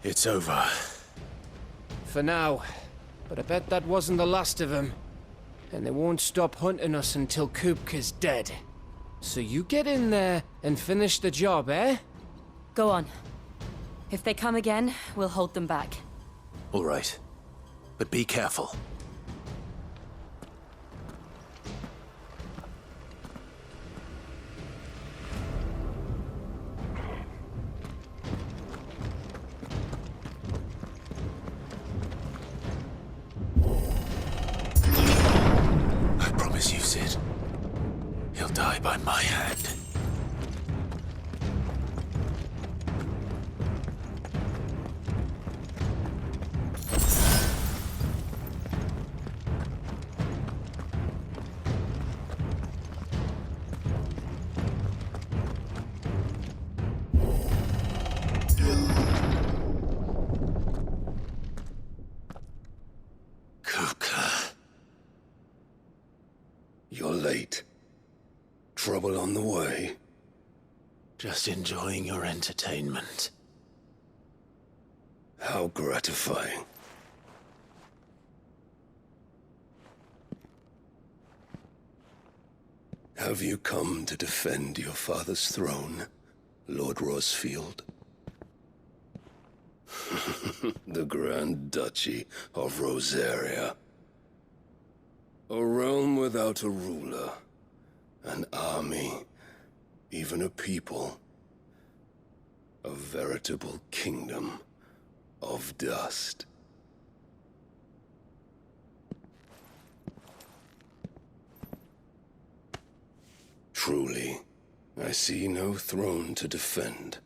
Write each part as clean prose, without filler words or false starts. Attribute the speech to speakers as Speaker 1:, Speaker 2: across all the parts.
Speaker 1: It's over.
Speaker 2: For now. But I bet that wasn't the last of them. And they won't stop hunting us until Kupka's dead. So you get in there and finish the job, eh?
Speaker 3: Go on. If they come again, we'll hold them back.
Speaker 1: All right. But be careful. I promise you, Sid. He'll die by my hand.
Speaker 4: You're late. Trouble on the way?
Speaker 1: Just enjoying your entertainment.
Speaker 4: How gratifying. Have you come to defend your father's throne, Lord Rosfield? The Grand Duchy of Rosaria. A realm without a ruler, an army, even a people. A veritable kingdom of dust. Truly, I see no throne to defend.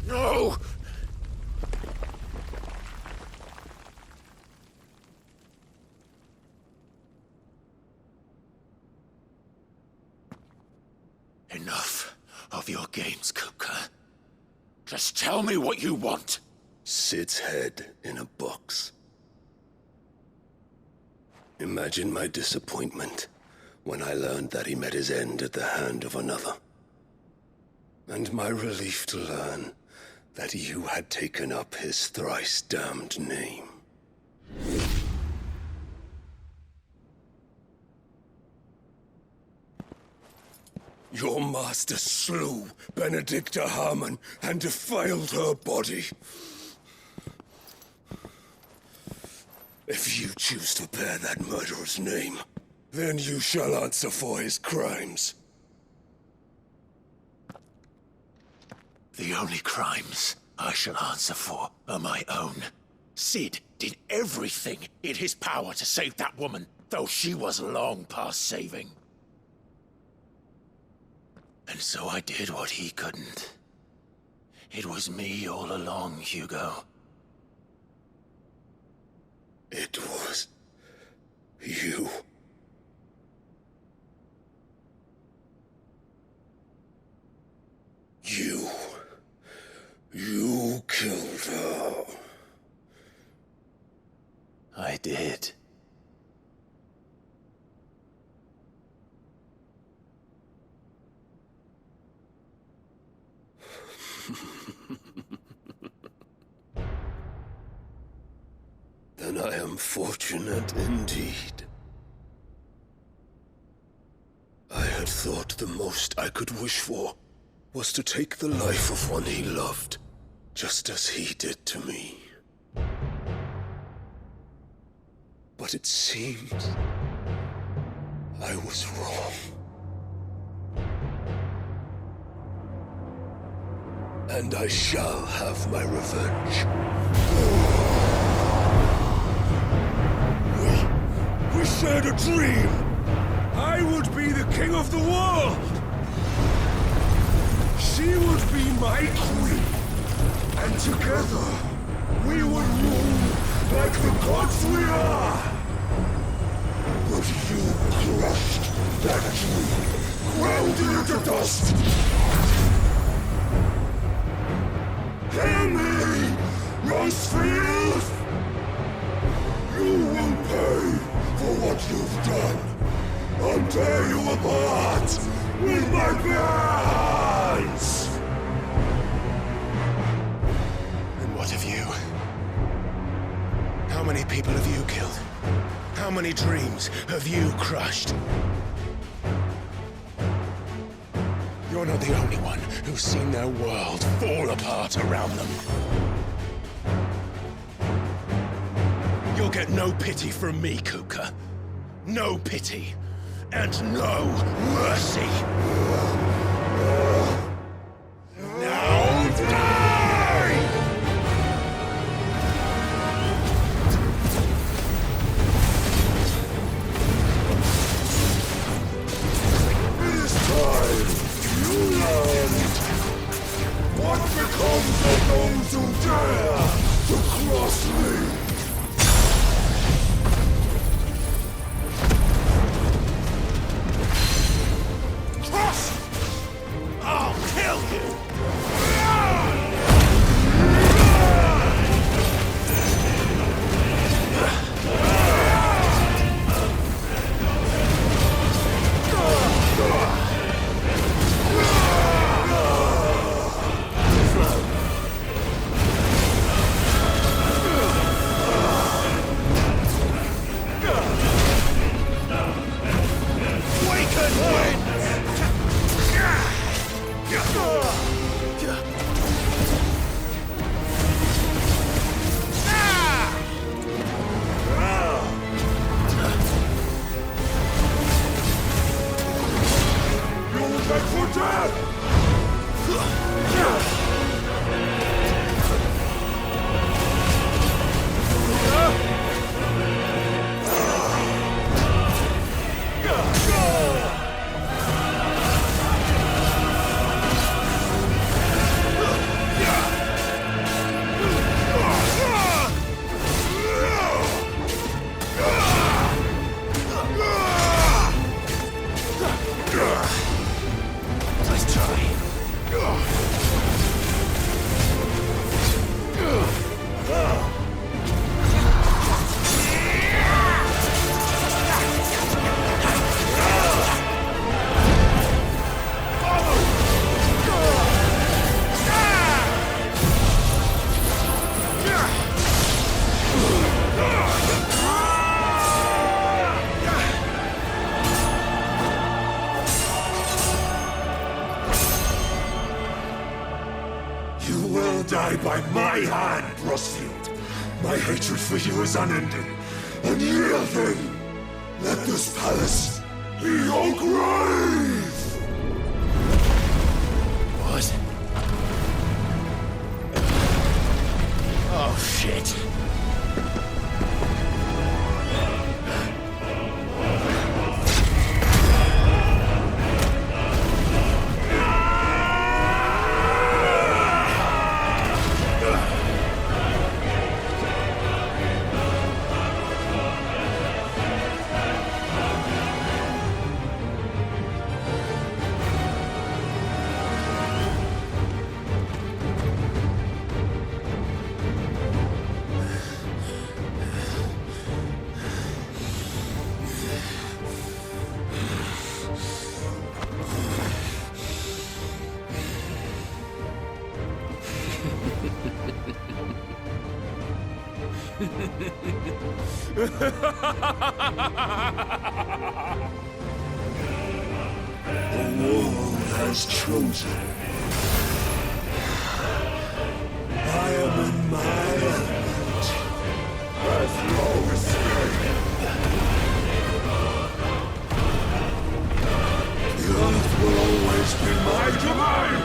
Speaker 1: No! Enough of your games, Kupka. Just tell me what you want.
Speaker 4: Sid's head in a box. Imagine my disappointment when I learned that he met his end at the hand of another. And my relief to learn that you had taken up his thrice-damned name. Your master slew Benedicta Harmon and defiled her body. If you choose to bear that murderer's name, then you shall answer for his crimes.
Speaker 1: The only crimes I shall answer for are my own. Sid did everything in his power to save that woman, though she was long past saving. And so I did what he couldn't. It was me all along, Hugo.
Speaker 4: It was you. You killed her.
Speaker 1: I did.
Speaker 4: Then I am fortunate indeed. I had thought the most I could wish for was to take the life of one he loved, just as he did to me. But it seems I was wrong. And I shall have my revenge. We shared a dream! I would be the king of the world! She would be my queen! And together, we would rule like the gods we are! But you crushed that dream, ground it into dust! Hear me, Rosfield! You will pay for what you've done. I'll tear you apart with my bare hands!
Speaker 1: And what of you? How many people have you killed? How many dreams have you crushed? You're not the only one who's seen their world fall apart around them. You'll get no pity from me, Kuka. No pity. And no mercy. Now die!
Speaker 4: It is time you learned what becomes of those who dare to cross me.
Speaker 1: I'll kill you!
Speaker 4: For death!
Speaker 1: Let's try.
Speaker 4: You will die by my hand, Frostfield. My hatred for you is unending. And real thing, let this palace be your grave!
Speaker 1: What? Oh, shit.
Speaker 4: The world has chosen. I am in my element. There's no escape. The earth will always be my domain.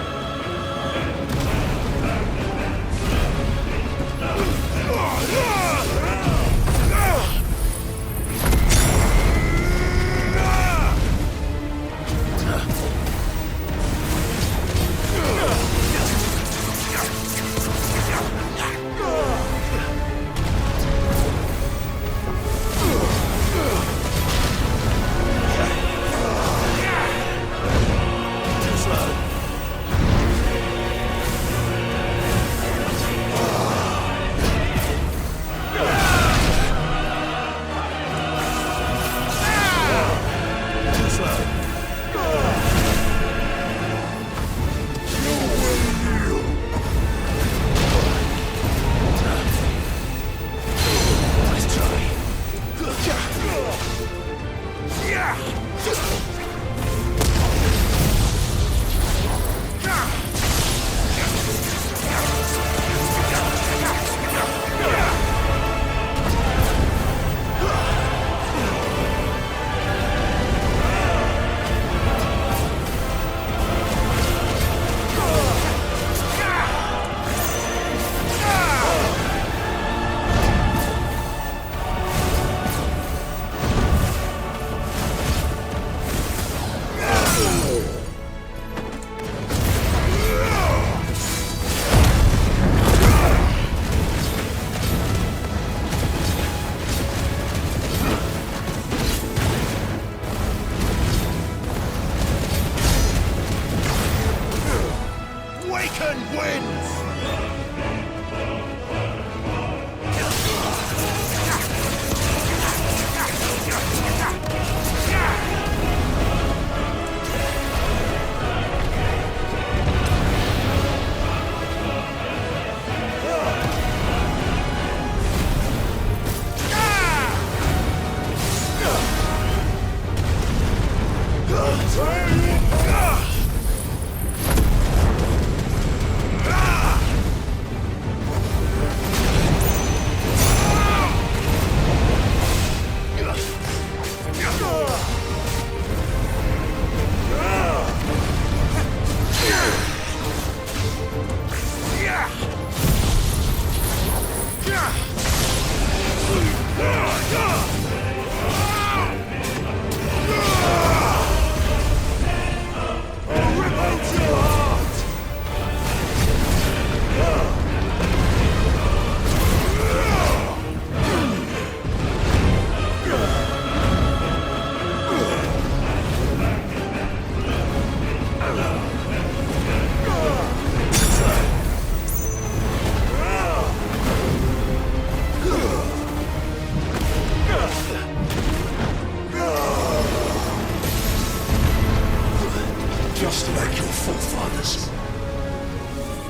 Speaker 4: just like your forefathers.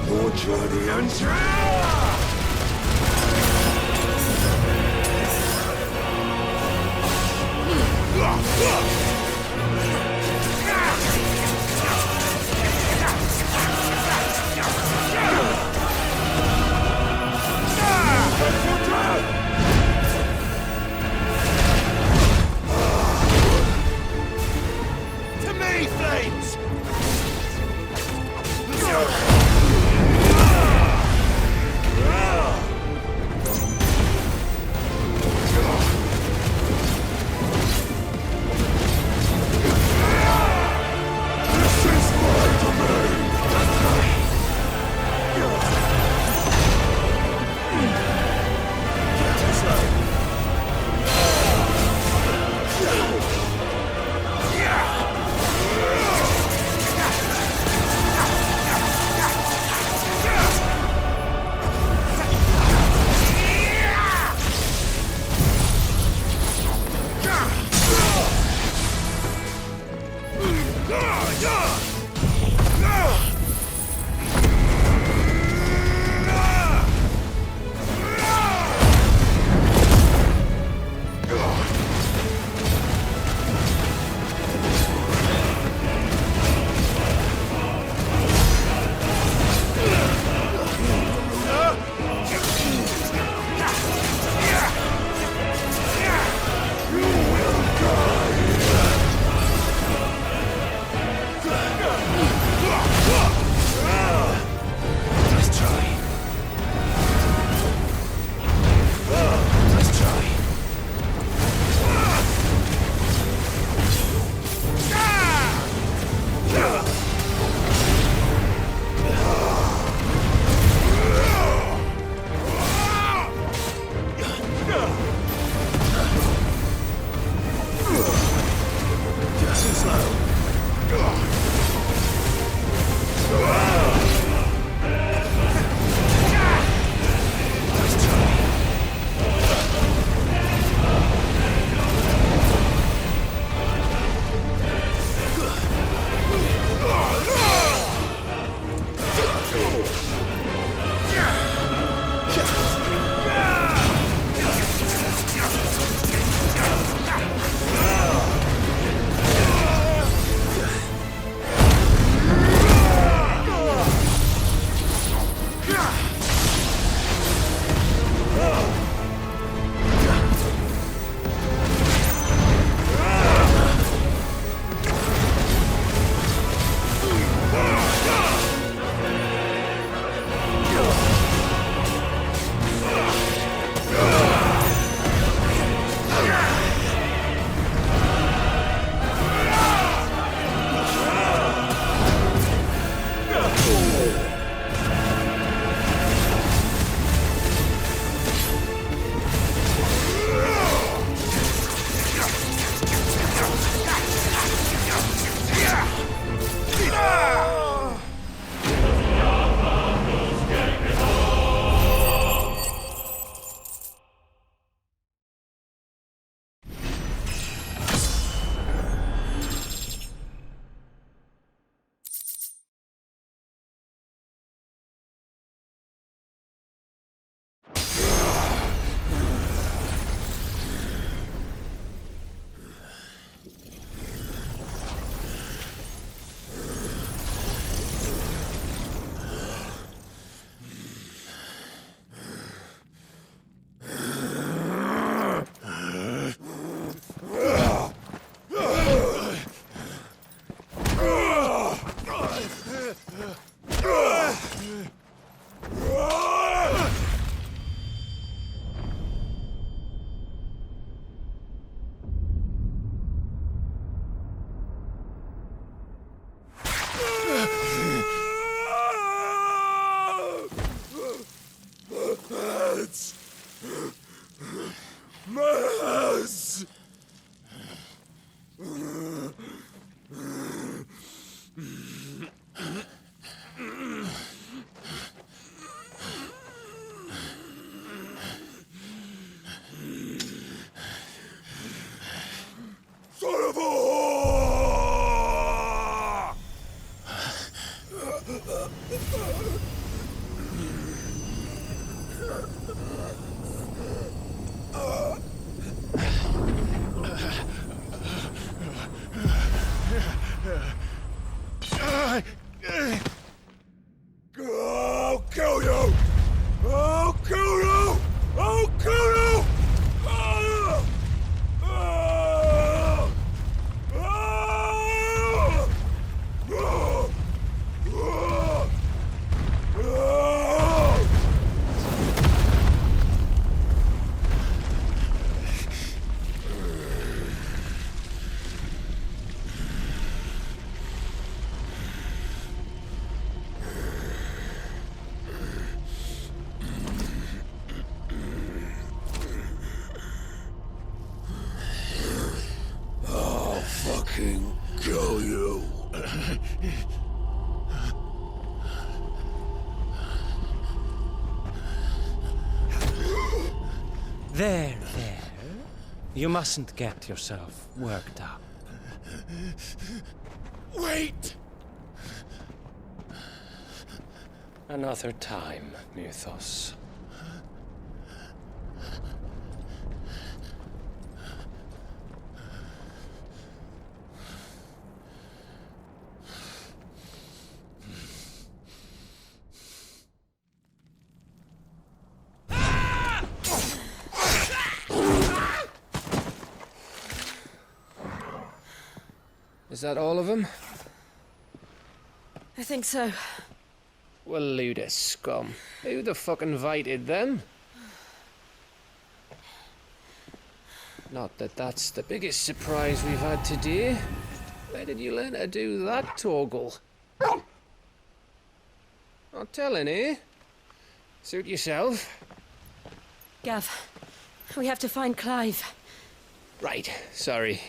Speaker 4: Your journey ends.
Speaker 1: To me, Flames!
Speaker 4: fucking kill you.
Speaker 2: There. You mustn't get yourself worked up.
Speaker 1: Wait!
Speaker 2: Another time, Mythos. Is that all of them?
Speaker 3: I think so.
Speaker 2: Well, load of scum. Who the fuck invited them? Not that that's the biggest surprise we've had today. Where did you learn to do that, Torgal? Not telling, eh? Suit yourself.
Speaker 3: Gav, we have to find Clive.
Speaker 2: Right, sorry.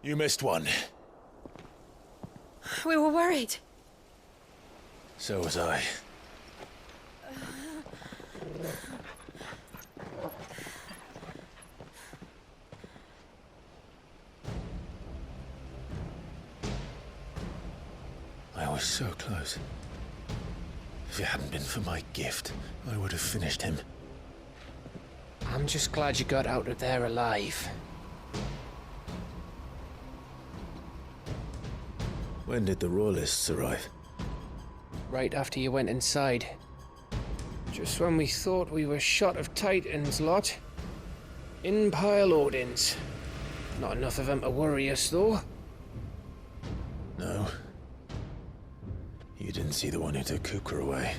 Speaker 1: You missed one.
Speaker 3: We were worried.
Speaker 1: So was I. I was so close. If it hadn't been for my gift, I would have finished him.
Speaker 2: I'm just glad you got out of there alive.
Speaker 1: When did the Royalists arrive?
Speaker 2: Right after you went inside. Just when we thought we were shot of Titans, lot. In pile Odins. Not enough of them to worry us, though.
Speaker 1: No. You didn't see the one who took Kupka away.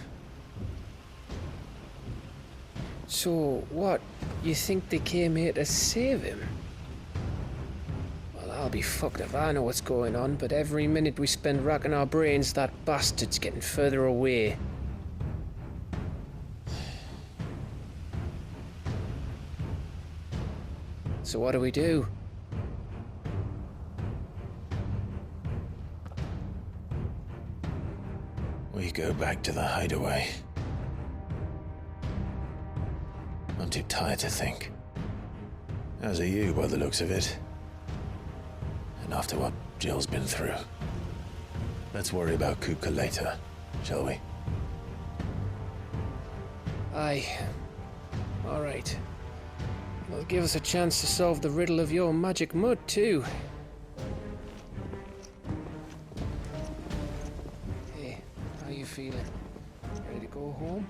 Speaker 2: So, what? You think they came here to save him? Well, I'll be fucked if I know what's going on, but every minute we spend racking our brains, that bastard's getting further away. So what do?
Speaker 1: We go back to the hideaway. I'm too tired to think. As are you, by the looks of it. And after what Jill's been through. Let's worry about Kupka later, shall we?
Speaker 2: Aye. All right. It'll give us a chance to solve the riddle of your magic mud, too. Hey, how you feeling? Ready to go home?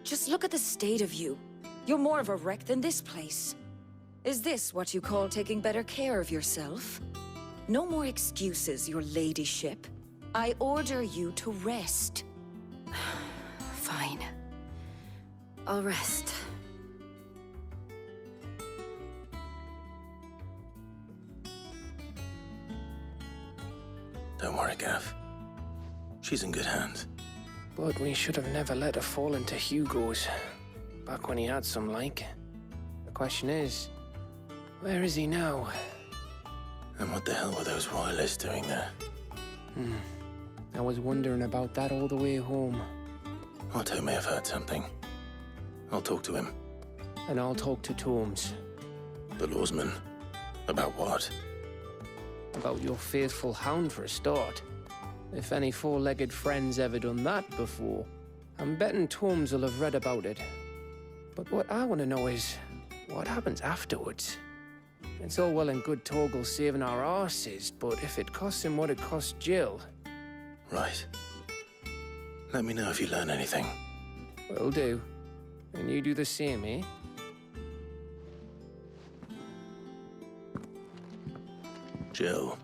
Speaker 5: Just look at the state of you. You're more of a wreck than this place. Is this what you call taking better care of yourself? No more excuses, your ladyship. I order you to rest. Fine. I'll rest.
Speaker 1: Don't worry, Gav. She's in good hands.
Speaker 2: But we should have never let her fall into Hugo's. Back when he had some like. The question is, where is he now?
Speaker 1: And what the hell were those royalists doing there?
Speaker 2: I was wondering about that all the way home.
Speaker 1: Otto may have heard something. I'll talk to him.
Speaker 2: And I'll talk to Tomes.
Speaker 1: The lawsman. About what?
Speaker 2: About your faithful hound for a start. If any four-legged friend's ever done that before, I'm betting Tomes will have read about it. But what I want to know is, what happens afterwards? It's all well and good Torgal saving our arses, but if it costs him what it cost Jill...
Speaker 1: Right. Let me know if you learn anything.
Speaker 2: Will do. And you do the same, eh?
Speaker 1: Jill,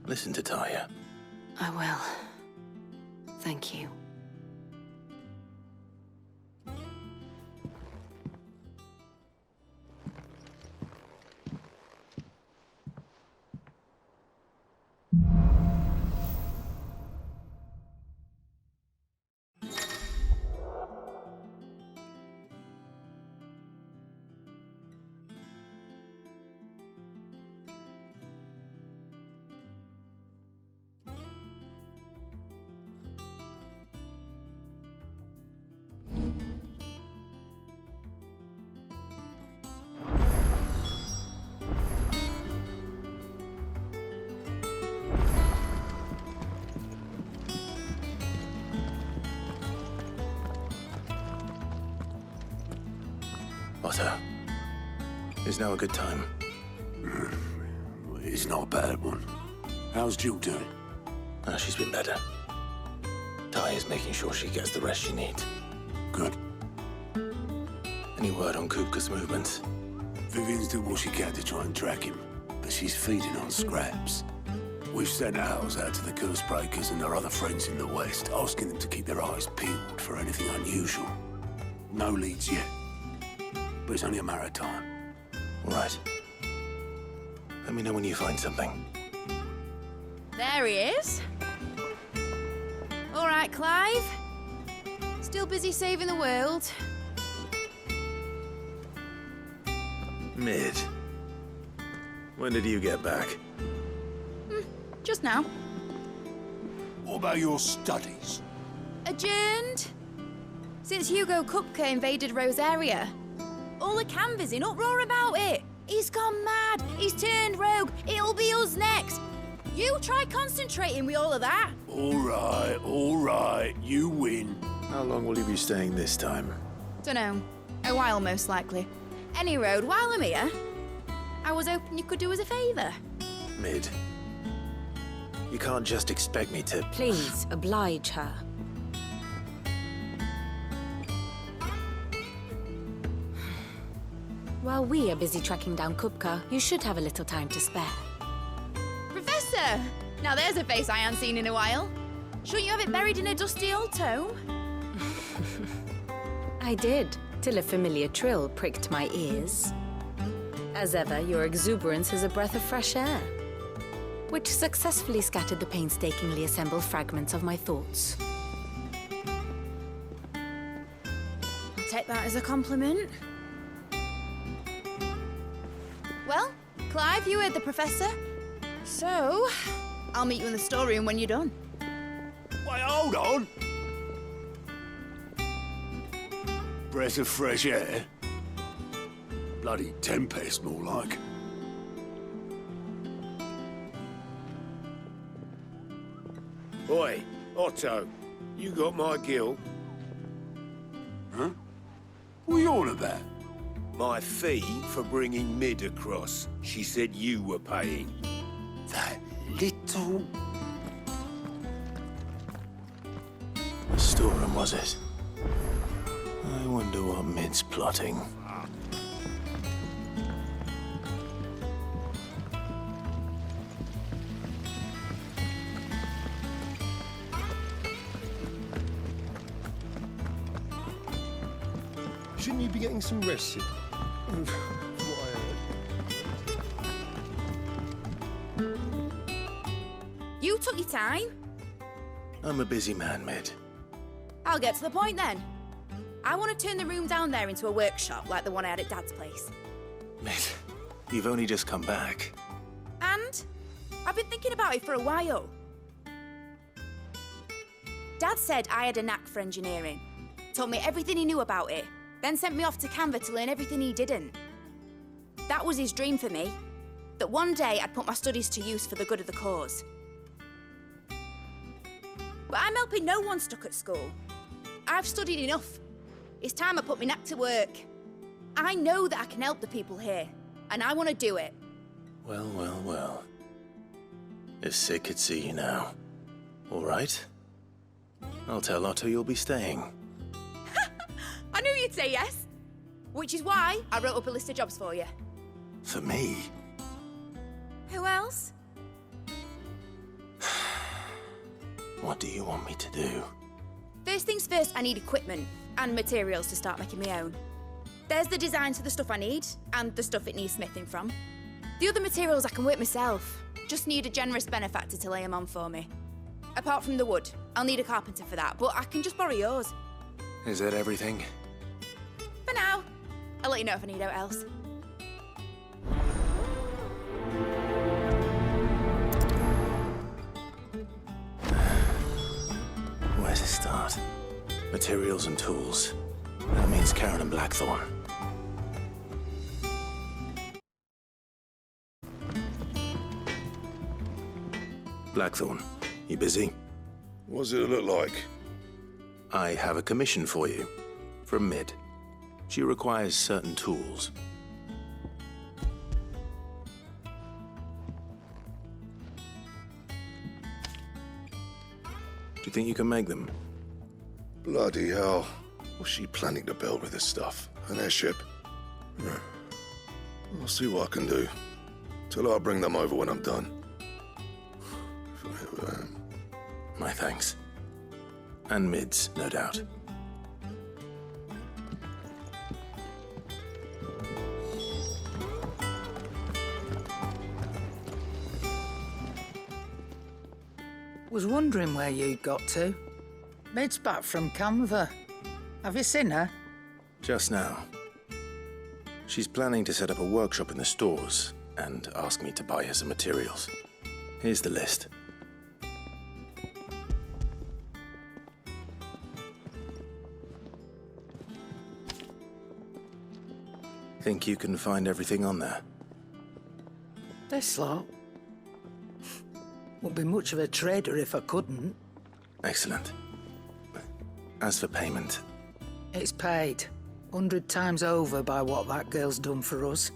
Speaker 1: listen to Taya.
Speaker 3: I will. Thank you.
Speaker 1: Otto, is now a good time?
Speaker 4: It's not a bad one. How's Jill doing?
Speaker 1: She's been better. Taya's making sure she gets the rest she needs.
Speaker 4: Good.
Speaker 1: Any word on Kupka's movements?
Speaker 4: Vivian's doing what she can to try and track him, but she's feeding on scraps. We've sent ours out to the curse breakers and their other friends in the west, asking them to keep their eyes peeled for anything unusual. No leads yet, but it's only a matter of time.
Speaker 1: All right. Let me know when you find something.
Speaker 6: There he is. All right, Clive. Still busy saving the world.
Speaker 1: Mid. When did you get back?
Speaker 6: Just now.
Speaker 4: What about your studies?
Speaker 6: Adjourned. Since Hugo Kupka invaded Rosaria. All the canvass in uproar about it. He's gone mad. He's turned rogue. It'll be us next. You try concentrating with all of that.
Speaker 4: All right, you win.
Speaker 1: How long will you be staying this time?
Speaker 6: Dunno. A while, most likely. Any road, while I'm here, I was hoping you could do us a favour.
Speaker 1: Mid. You can't just expect me to...
Speaker 5: Please, oblige her. While we are busy tracking down Kupka, you should have a little time to spare.
Speaker 6: Professor! Now there's a face I haven't seen in a while. Shouldn't you have it buried in a dusty old tome?
Speaker 5: I did, till a familiar trill pricked my ears. As ever, your exuberance is a breath of fresh air, which successfully scattered the painstakingly assembled fragments of my thoughts.
Speaker 6: I'll take that as a compliment. Well, Clive, you heard the professor. So, I'll meet you in the storeroom when you're done.
Speaker 4: Wait, hold on. Breath of fresh air? Bloody tempest, more like.
Speaker 7: Oi, Otto, you got my gill?
Speaker 4: Huh? What are you on about?
Speaker 7: My fee for bringing Mid across. She said you were paying.
Speaker 4: That little...
Speaker 1: The storeroom, was it? I wonder what Mid's plotting.
Speaker 7: Shouldn't you be getting some rest?
Speaker 6: You took your time.
Speaker 1: I'm a busy man, Mid.
Speaker 6: I'll get to the point then. I want to turn the room down there into a workshop like the one I had at Dad's place.
Speaker 1: Mid, you've only just come back.
Speaker 6: And I've been thinking about it for a while. Dad said I had a knack for engineering. Told me everything he knew about it, then sent me off to Canva to learn everything he didn't. That was his dream for me, that one day I'd put my studies to use for the good of the cause. But I'm helping no one stuck at school. I've studied enough. It's time I put my knack to work. I know that I can help the people here, and I want to do it.
Speaker 1: Well, well, well. If Sid could see you now. All right. I'll tell Otto you'll be staying.
Speaker 6: I knew you'd say yes. Which is why I wrote up a list of jobs for you.
Speaker 1: For me?
Speaker 6: Who else?
Speaker 1: What do you want me to do?
Speaker 6: First things first, I need equipment and materials to start making my own. There's the designs for the stuff I need, and the stuff it needs smithing from. The other materials I can work myself. Just need a generous benefactor to lay them on for me. Apart from the wood, I'll need a carpenter for that, but I can just borrow yours.
Speaker 1: Is that everything?
Speaker 6: For now. I'll let you know if I need out else.
Speaker 1: Where to start? Materials and tools. That means Karen and Blackthorn. Blackthorn, you busy?
Speaker 4: What's it look like?
Speaker 1: I have a commission for you. From Mid. She requires certain tools. Do you think you can make them?
Speaker 4: Bloody hell. What's she planning to build with this stuff? An airship? I'll see what I can do. Tell her I'll bring them over when I'm done. If I ever am.
Speaker 1: My thanks. And Mid's, no doubt.
Speaker 8: Was wondering where you'd got to. Mid's back from Canva. Have you seen her?
Speaker 1: Just now. She's planning to set up a workshop in the stores and ask me to buy her some materials. Here's the list. Think you can find everything on there?
Speaker 8: This lot. Wouldn't be much of a trader if I couldn't.
Speaker 1: Excellent. As for payment,
Speaker 8: It's paid 100 times over by what that girl's done for us.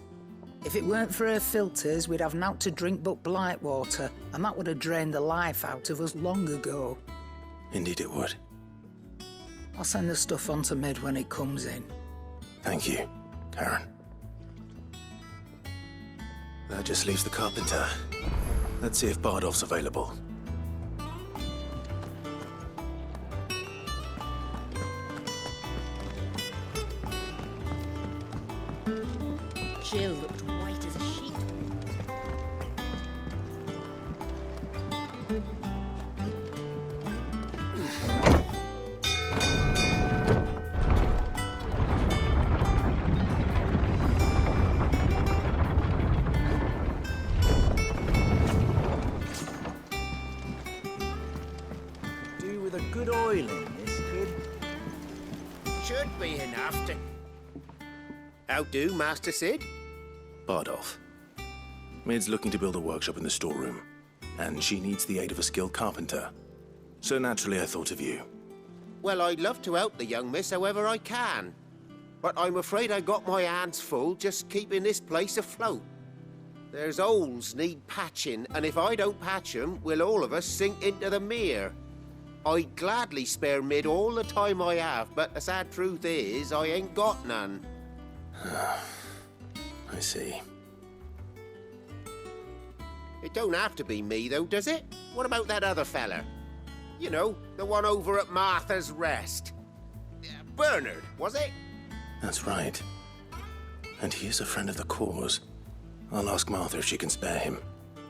Speaker 8: If it weren't for her filters, we'd have naught to drink but blight water, and that would have drained the life out of us long ago.
Speaker 1: indeed it would.
Speaker 8: I'll send the stuff on to Mid when it comes in.
Speaker 1: Thank you, Karen. That just leaves the carpenter. Let's see if Bardolph's available.
Speaker 3: Jill looked white as a sheet.
Speaker 9: Do with a good oil in this, kid.
Speaker 10: Should be enough to... How do, Master Sid?
Speaker 1: Bardolph. Mid's looking to build a workshop in the storeroom, and she needs the aid of a skilled carpenter. So naturally I thought of you.
Speaker 10: Well, I'd love to help the young miss however I can. But I'm afraid I got my hands full just keeping this place afloat. There's holes need patching, and if I don't patch them, we'll all of us sink into the mere. I'd gladly spare Mid all the time I have, but the sad truth is, I ain't got none.
Speaker 1: I see.
Speaker 10: It don't have to be me, though, does it? What about that other fella? You know, the one over at Martha's Rest. Bernard, was it?
Speaker 1: That's right. And he is a friend of the cause. I'll ask Martha if she can spare him.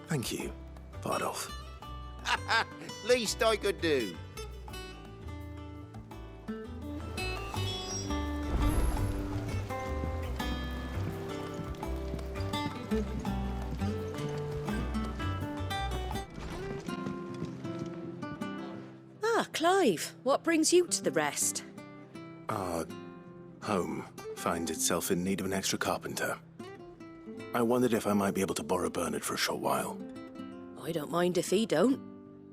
Speaker 1: Thank you, Bardolph.
Speaker 10: Least I could do.
Speaker 5: Ah, Clive, what brings you to the Rest?
Speaker 1: Our home finds itself in need of an extra carpenter. I wondered if I might be able to borrow Bernard for a short while.
Speaker 5: I don't mind if he don't.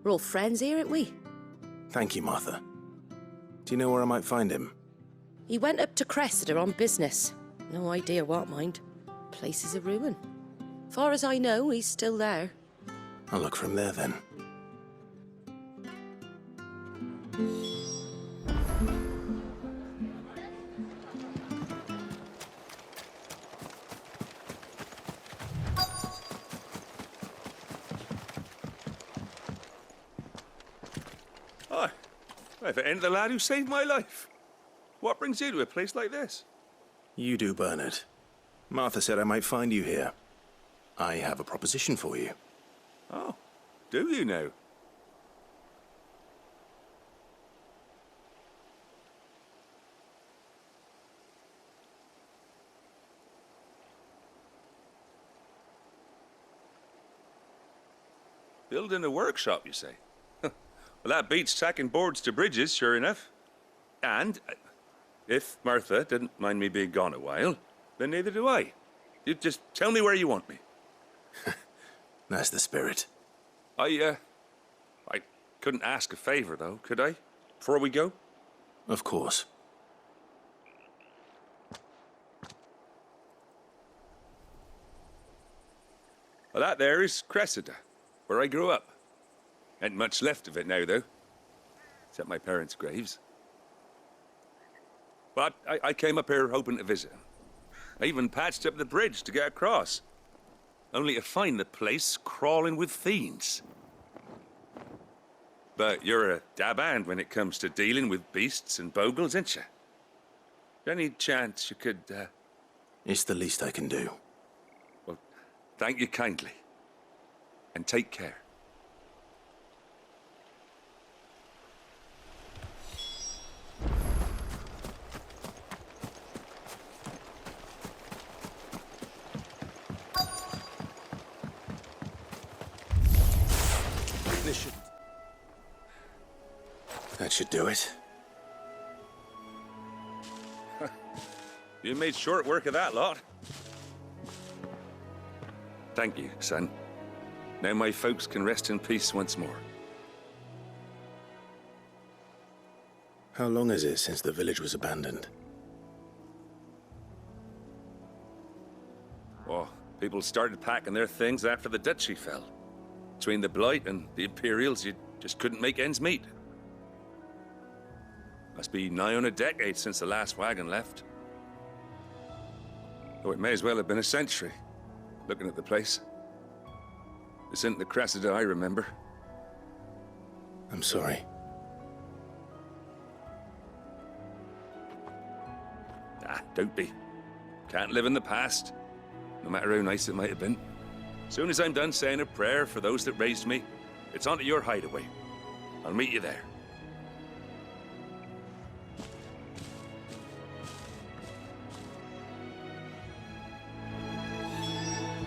Speaker 5: We're all friends here, aren't we?
Speaker 1: Thank you, Martha. Do you know where I might find him?
Speaker 5: He went up to Cressida on business.
Speaker 11: No idea what, mind. Place is a ruin. Far as I know, he's still there.
Speaker 1: I'll look from there then.
Speaker 12: Hi. If it ain't the lad who saved my life. What brings you to a place like this?
Speaker 1: You do, Bernard. Martha said I might find you here. I have a proposition for you.
Speaker 12: Oh, do you now? Building a workshop, you say? Well, that beats tacking boards to bridges, sure enough. And if Martha didn't mind me being gone a while, then neither do I. You just tell me where you want me.
Speaker 1: That's the spirit.
Speaker 12: I couldn't ask a favor, though, could I? Before we go?
Speaker 1: Of course.
Speaker 12: Well, that there is Cressida, where I grew up. Ain't much left of it now, though. Except my parents' graves. But I came up here hoping to visit. I even patched up the bridge to get across. Only to find the place crawling with fiends. But you're a dab hand when it comes to dealing with beasts and bogles, ain't you? Any chance you could,
Speaker 1: It's the least I can do.
Speaker 12: Well, thank you kindly. And take care.
Speaker 1: That should do it.
Speaker 12: You made short work of that lot. Thank you, son. Now my folks can rest in peace once more.
Speaker 1: How long is it since the village was abandoned?
Speaker 12: Oh, people started packing their things after the duchy fell. Between the Blight and the Imperials, you just couldn't make ends meet. Must be nigh on a decade since the last wagon left. Though it may as well have been a century, looking at the place. This isn't the Cressida I remember.
Speaker 1: I'm sorry.
Speaker 12: Ah, don't be. Can't live in the past, no matter how nice it might have been. Soon as I'm done saying a prayer for those that raised me, it's on to your hideaway. I'll meet you there.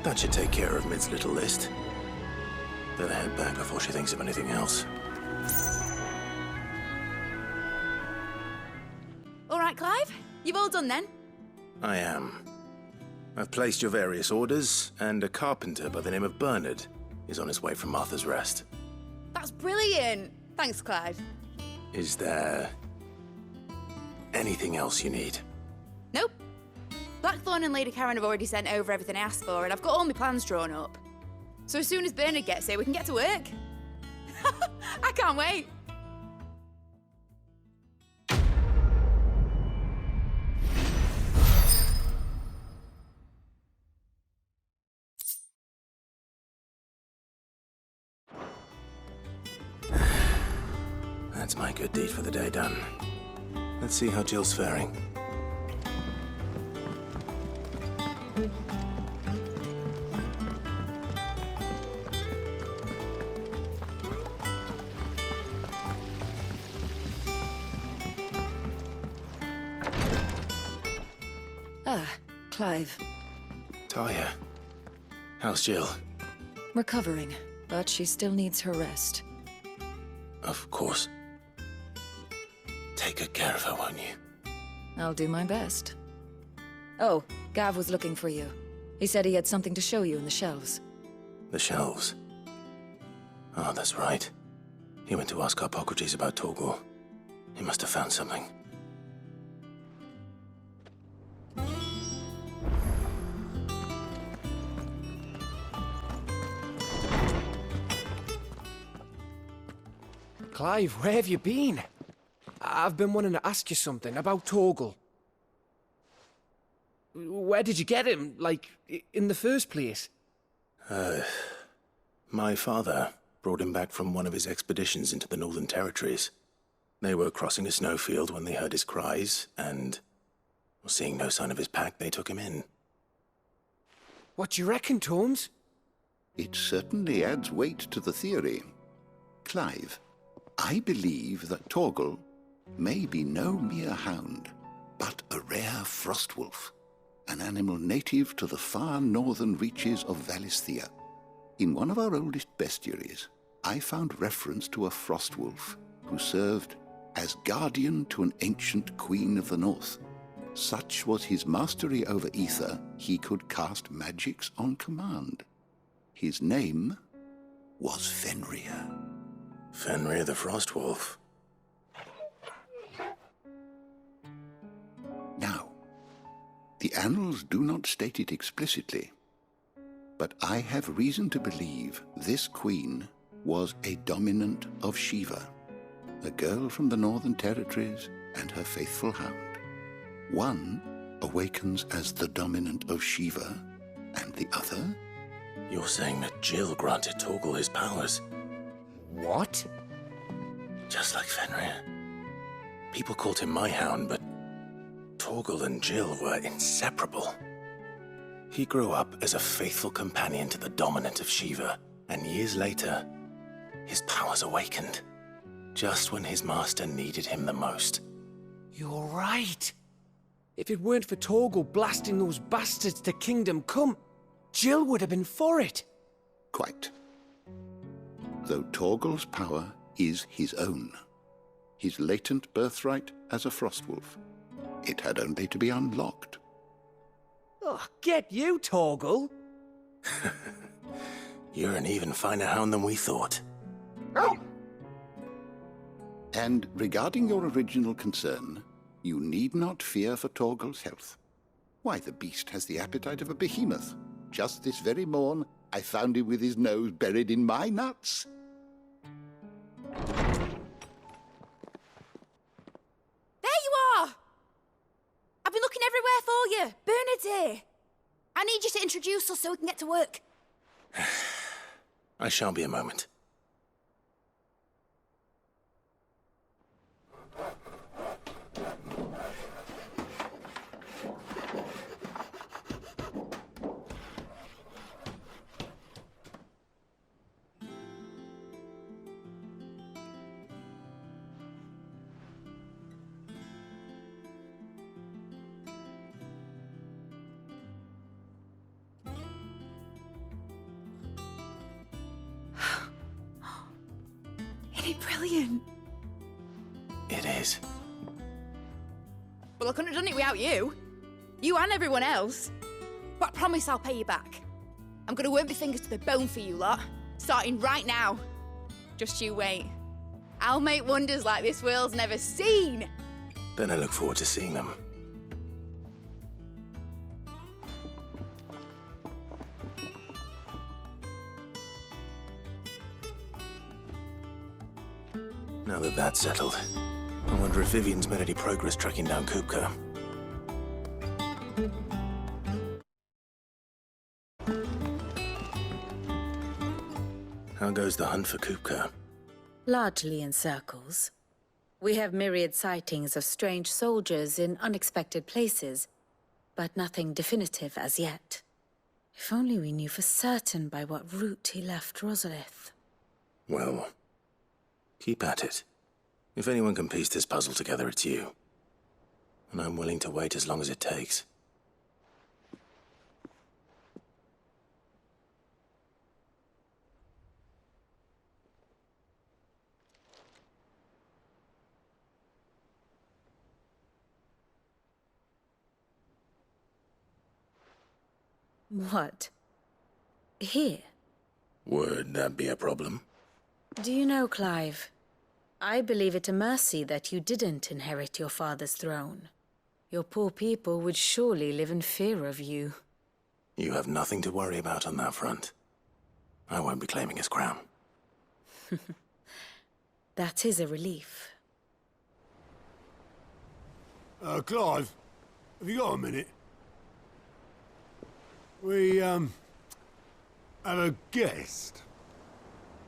Speaker 1: That should take care of Mid's little list. Better head back before she thinks of anything else.
Speaker 6: All right, Clive. You've all done then?
Speaker 1: I am. I've placed your various orders, and a carpenter by the name of Bernard is on his way from Martha's Rest.
Speaker 6: That's brilliant. Thanks, Clive.
Speaker 1: Is there anything else you need?
Speaker 6: Nope. Blackthorn and Lady Karen have already sent over everything I asked for, and I've got all my plans drawn up. So as soon as Bernard gets here, we can get to work. I can't wait.
Speaker 1: That's my good deed for the day done. Let's see how Jill's faring.
Speaker 5: Ah, Clive.
Speaker 1: Talia, how's Jill?
Speaker 5: Recovering, but she still needs her rest.
Speaker 1: Of course. Take good care of her, won't you?
Speaker 5: I'll do my best. Oh, Gav was looking for you. He said he had something to show you in the shelves.
Speaker 1: The shelves. Oh, that's right. He went to ask Harpocrates about Torgor. He must have found something.
Speaker 2: Clive, where have you been? I've been wanting to ask you something about Torgal. Where did you get him, like, in the first place?
Speaker 13: My father brought him back from one of his expeditions into the Northern Territories. They were crossing a snowfield when they heard his cries, and, seeing no sign of his pack, they took him in.
Speaker 2: What do you reckon, Torms?
Speaker 14: It certainly adds weight to the theory. Clive, I believe that Torgal may be no mere hound, but a rare frostwolf, an animal native to the far northern reaches of Valisthea. In one of our oldest bestiaries, I found reference to a frostwolf who served as guardian to an ancient queen of the north. Such was his mastery over ether, he could cast magics on command. His name was Fenrir.
Speaker 13: Fenrir the Frostwolf.
Speaker 14: Now, the annals do not state it explicitly, but I have reason to believe this queen was a dominant of Shiva, a girl from the Northern Territories and her faithful hound. One awakens as the dominant of Shiva, and the other?
Speaker 13: You're saying that Jill granted Torgal his powers?
Speaker 2: What?
Speaker 13: Just like Fenrir. People called him my hound, but Torgal and Jill were inseparable. He grew up as a faithful companion to the dominant of Shiva, and years later, his powers awakened, just when his master needed him the most.
Speaker 2: You're right. If it weren't for Torgal blasting those bastards to Kingdom Come, Jill would have been for it.
Speaker 14: Quite. Though Torgal's power is his own, his latent birthright as a frostwolf. It had only to be unlocked.
Speaker 2: Oh, get you, Torgal!
Speaker 13: You're an even finer hound than we thought.
Speaker 14: And regarding your original concern, you need not fear for Torgal's health. Why, the beast has the appetite of a behemoth. Just this very morn, I found him with his nose buried in my nuts.
Speaker 6: There you are! I've been looking everywhere for you. Bernard's here. I need you to introduce us so we can get to work.
Speaker 13: I shan't be a moment.
Speaker 6: Isn't it brilliant?
Speaker 13: It is.
Speaker 6: Well, I couldn't have done it without you. You and everyone else. But I promise I'll pay you back. I'm gonna work my fingers to the bone for you lot, starting right now. Just you wait. I'll make wonders like this world's never seen.
Speaker 13: Then I look forward to seeing them. Now that that's settled, I wonder if Vivian's made any progress tracking down Kupka. How goes the hunt for Kupka?
Speaker 5: Largely in circles. We have myriad sightings of strange soldiers in unexpected places, but nothing definitive as yet. If only we knew for certain by what route he left Rosalith.
Speaker 13: Well, keep at it. If anyone can piece this puzzle together, it's you. And I'm willing to wait as long as it takes.
Speaker 5: What? Here?
Speaker 13: Would that be a problem?
Speaker 5: Do you know, Clive? I believe it a mercy that you didn't inherit your father's throne. Your poor people would surely live in fear of you.
Speaker 13: You have nothing to worry about on that front. I won't be claiming his crown.
Speaker 3: That is a relief.
Speaker 4: Clive, have you got a minute? We, have a guest.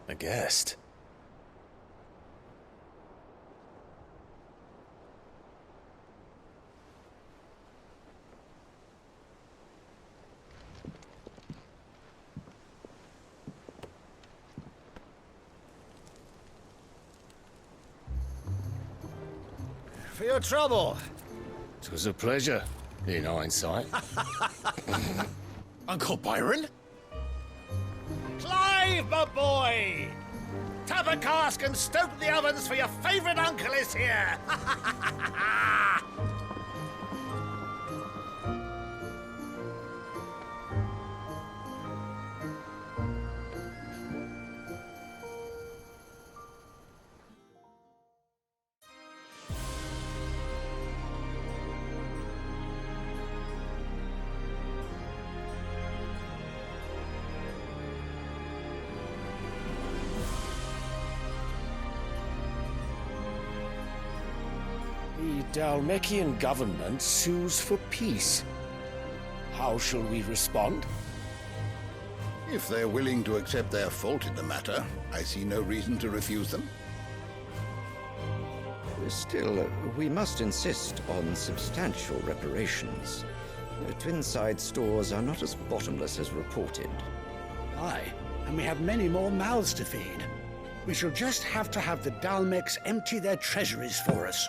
Speaker 13: A guest?
Speaker 15: For your trouble. It was a pleasure, in hindsight.
Speaker 1: Uncle Byron?
Speaker 15: Clive, my boy! Tap a cask and stoke the ovens, for your favourite uncle is here! The Dalmekian government sues for peace. How shall we respond?
Speaker 14: If they're willing to accept their fault in the matter, I see no reason to refuse them.
Speaker 16: Still, we must insist on substantial reparations. The Twinside stores are not as bottomless as reported.
Speaker 17: Aye, and we have many more mouths to feed. We shall just have to have the Dalmecs empty their treasuries for us.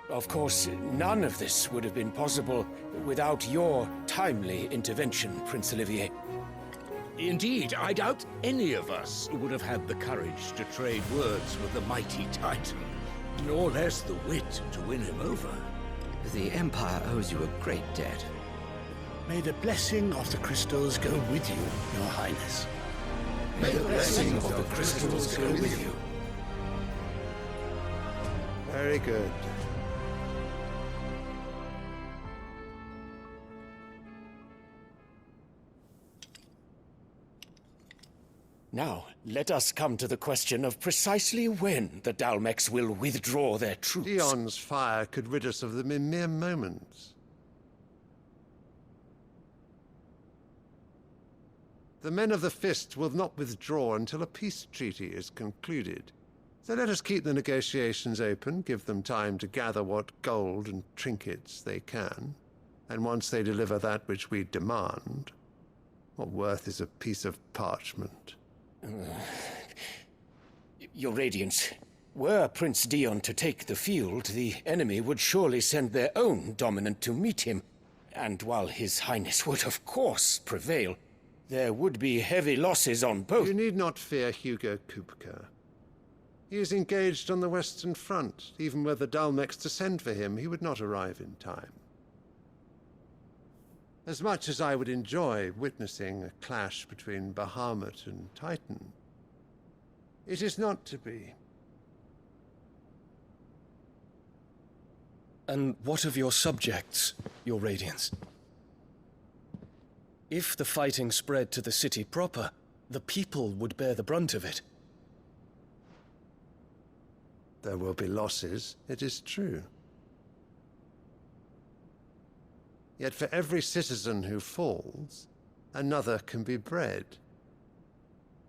Speaker 15: Of course, none of this would have been possible without your timely intervention, Prince Olivier.
Speaker 18: Indeed, I doubt any of us would have had the courage to trade words with the mighty Titan, nor less the wit to win him over.
Speaker 16: The Empire owes you a great debt.
Speaker 17: May the blessing of the crystals go with you, Your Highness.
Speaker 14: May the blessing of the crystals go with you.
Speaker 10: Very good.
Speaker 15: Now, let us come to the question of precisely when the Dalmecs will withdraw their troops.
Speaker 19: Dion's fire could rid us of them in mere moments. The men of the Fist will not withdraw until a peace treaty is concluded. So let us keep the negotiations open, give them time to gather what gold and trinkets they can, and once they deliver that which we demand, what worth is a piece of parchment?
Speaker 15: Your Radiance, were Prince Dion to take the field, the enemy would surely send their own dominant to meet him. And while His Highness would of course prevail, there would be heavy losses on both.
Speaker 19: You need not fear Hugo Kupka. He is engaged on the Western Front. Even were the Dalmecs to send for him, he would not arrive in time. As much as I would enjoy witnessing a clash between Bahamut and Titan, it is not to be.
Speaker 13: And what of your subjects, Your Radiance? If the fighting spread to the city proper, the people would bear the brunt of it.
Speaker 19: There will be losses, it is true. Yet for every citizen who falls, another can be bred.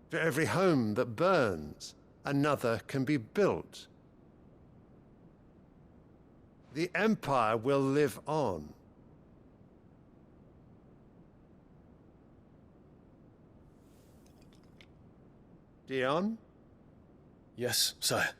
Speaker 19: For every home that burns, another can be built. The Empire will live on. Dion?
Speaker 13: Yes, sire.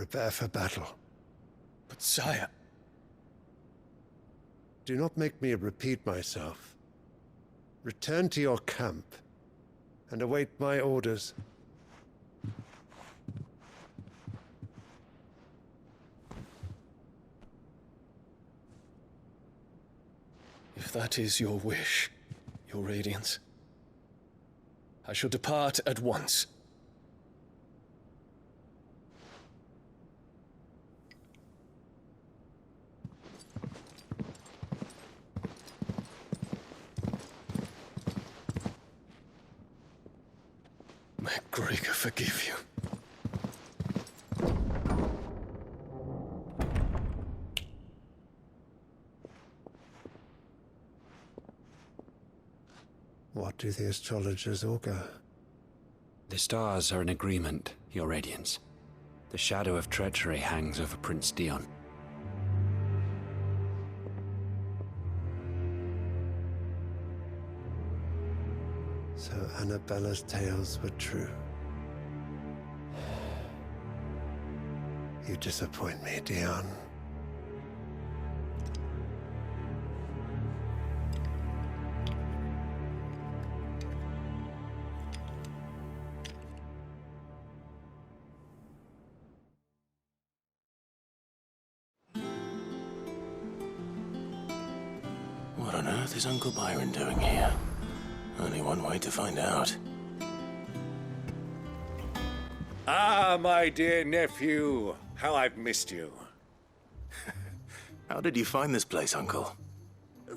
Speaker 19: prepare for battle.
Speaker 15: But sire...
Speaker 19: Do not make me repeat myself. Return to your camp and await my orders.
Speaker 15: If that is your wish, Your Radiance, I shall depart at once. May Gregor forgive you.
Speaker 19: What do the astrologers augur?
Speaker 20: The stars are in agreement, Your Radiance. The shadow of treachery hangs over Prince Dion.
Speaker 19: So Annabella's tales were true. You disappoint me, Dion.
Speaker 13: What on earth is Uncle Byron doing here? Only one way to find out.
Speaker 18: Ah, my dear nephew. How I've missed you.
Speaker 13: How did you find this place, Uncle?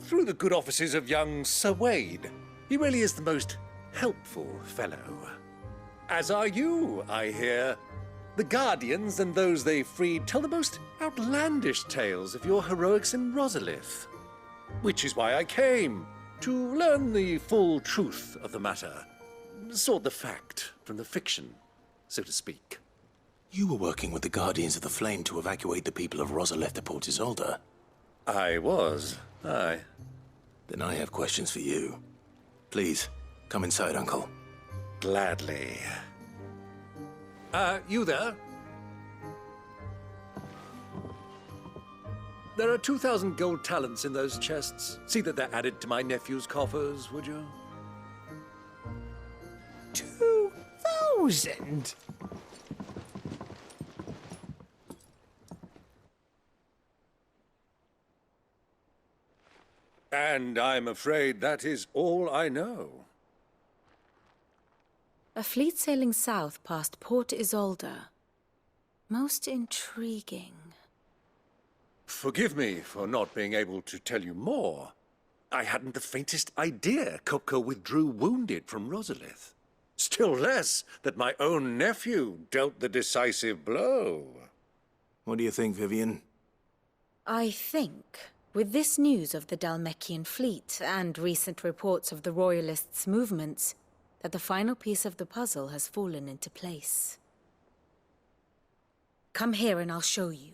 Speaker 18: Through the good offices of young Sir Wade. He really is the most helpful fellow. As are you, I hear. The Guardians and those they freed tell the most outlandish tales of your heroics in Rosalith. Which is why I came, to learn the full truth of the matter. Sort the fact from the fiction, so to speak.
Speaker 13: You were working with the Guardians of the Flame to evacuate the people of Rosalith to Port Isolde.
Speaker 18: I was, aye.
Speaker 13: Then I have questions for you. Please, come inside, Uncle.
Speaker 18: Gladly. You there? There are 2,000 gold talents in those chests. See that they're added to my nephew's coffers, would you?
Speaker 2: 2,000?
Speaker 18: And I'm afraid that is all I know.
Speaker 3: A fleet sailing south past Port Isolde. Most intriguing.
Speaker 18: Forgive me for not being able to tell you more. I hadn't the faintest idea Kupka withdrew wounded from Rosalith. Still less that my own nephew dealt the decisive blow.
Speaker 13: What do you think, Vivian?
Speaker 3: I think, with this news of the Dhalmekian fleet and recent reports of the Royalists' movements, that the final piece of the puzzle has fallen into place. Come here and I'll show you.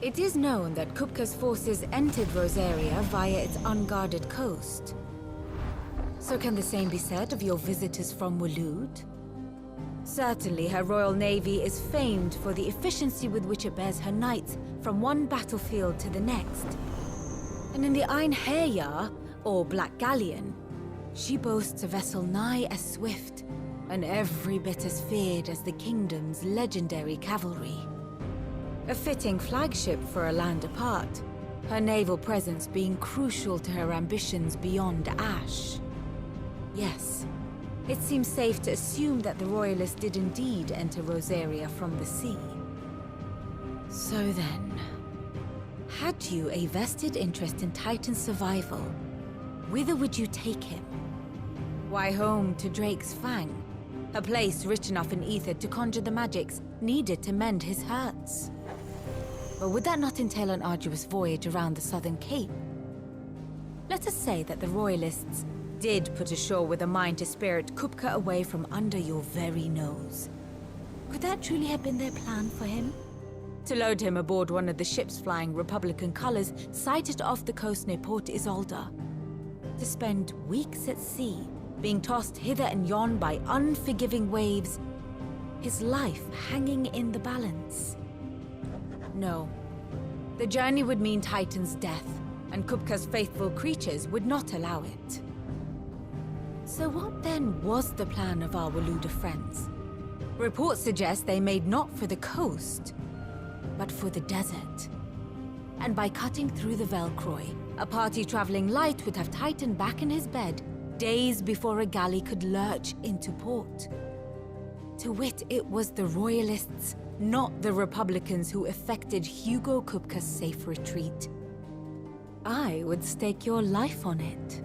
Speaker 3: It is known that Kupka's forces entered Rosaria via its unguarded coast. So can the same be said of your visitors from Waloed? Certainly her Royal Navy is famed for the efficiency with which it bears her knights from one battlefield to the next. And in the Einherjar, or Black Galleon, she boasts a vessel nigh as swift and every bit as feared as the kingdom's legendary cavalry. A fitting flagship for a land apart, her naval presence being crucial to her ambitions beyond Ash. Yes, it seems safe to assume that the Royalists did indeed enter Rosaria from the sea. So then, had you a vested interest in Titan's survival, whither would you take him? Why, home to Drake's Fang, a place rich enough in ether to conjure the magics needed to mend his hurts. But would that not entail an arduous voyage around the southern cape? Let us say that the Royalists did put ashore with a mind to spirit Kupka away from under your very nose. Could that truly have been their plan for him? To load him aboard one of the ships flying Republican colors sighted off the coast near Port Isolde. to spend weeks at sea, being tossed hither and yon by unforgiving waves, his life hanging in the balance. No. The journey would mean Titan's death, and Kupka's faithful creatures would not allow it. So what then was the plan of our Waluda friends? Reports suggest they made not for the coast, but for the desert. And by cutting through the Velcroy, a party traveling light would have Titan back in his bed days before a galley could lurch into port. To wit, it was the Royalists, not the Republicans, who effected Hugo Kupka's safe retreat. I would stake your life on it.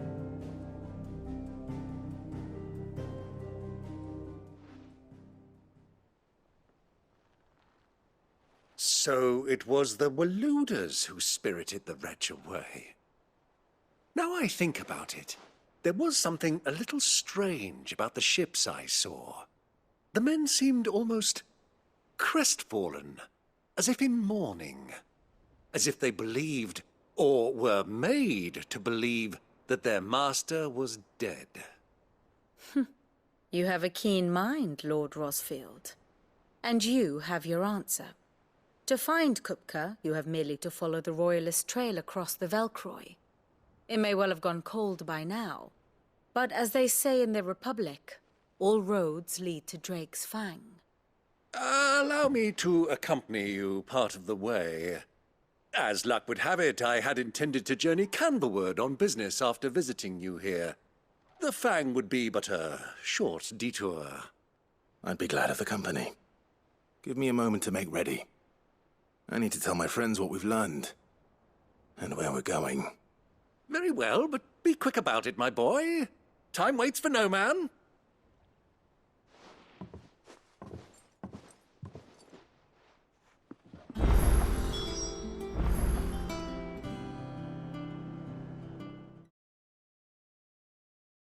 Speaker 18: So it was the Waludas who spirited the wretch away. Now I think about it, there was something a little strange about the ships I saw. The men seemed almost crestfallen, as if in mourning, as if they believed, or were made to believe, that their master was dead.
Speaker 3: You have a keen mind, Lord Rosfield. And you have your answer. To find Kupka, you have merely to follow the Royalist trail across the Velcroy. It may well have gone cold by now, but as they say in the Republic, all roads lead to Drake's Fang.
Speaker 18: Allow me to accompany you part of the way. As luck would have it, I had intended to journey Canberward on business after visiting you here. The Fang would be but a short detour.
Speaker 13: I'd be glad of the company. Give me a moment to make ready. I need to tell my friends what we've learned, and where we're going.
Speaker 18: Very well, but be quick about it, my boy. Time waits for no man.